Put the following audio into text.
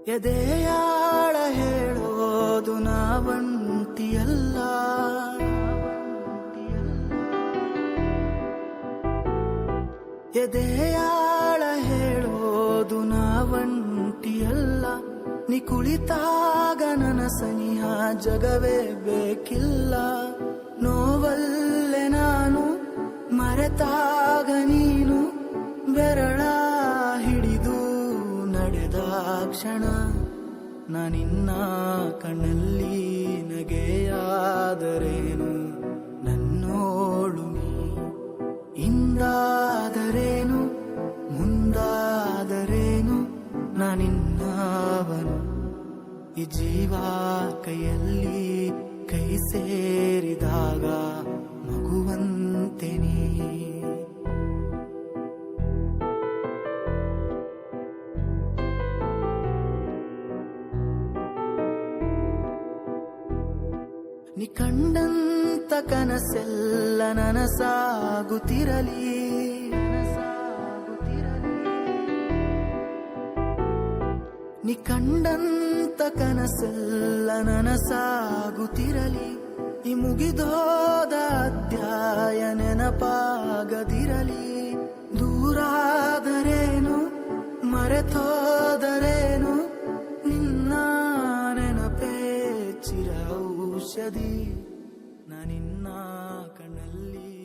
ಎದೆಯಾಳ ಹೇಳೋದು ನಾವಂತಿಯಲ್ಲ, ಎದೆಯಾಳ ಹೇಳೋದು ನಾವಂತಿಯಲ್ಲ. ನೀ ಕುಳಿತಾಗ ನನ್ನ ಸನಿಹ ಜಗವೇ ಬೇಕಿಲ್ಲ. ನೋವಲ್ಲೇ ನಾನು ಮರೆತಾಗ ನೀನು ಬೆರಳ ಹಿಡಿದು ನಡೆದ ಕ್ಷಣ ನಾನಿನ್ನ ಕಣ್ಣಲ್ಲಿ ನಗೆಯಾದರೇನು, ನನ್ನೋಳು ನೀ ಇಂದಾದರೇನು ಮುಂದಾದರೇನು ನಾನಿನ್ನವನು. ಈ ಜೀವ ಕೈಯಲ್ಲಿ ಕೈ ಸೇರಿದಾಗ ಮಗುವಂತೆ ನೀ. ನೀ ಕಂಡಂತ ಕನಸೆಲ್ಲ ನನಸಾಗುತ್ತಿರಲಿ, ನೀ ಕಂಡಂತ ಕನಸೆಲ್ಲ ನನಸಾಗುತ್ತಿರಲಿ. ಈ ಮುಗಿದೋದ ಅಧ್ಯಾಯ ನೆನಪಾಗದಿರಲಿ. ದೂರಾದರೇನು ಮರೆತೋದರೇನು ನಿನ್ನ ನೆನಪೇ ಚಿರ ಔಷಧಿ ನಾನಿನ್ನ ಕಣ್ಣಲ್ಲಿ.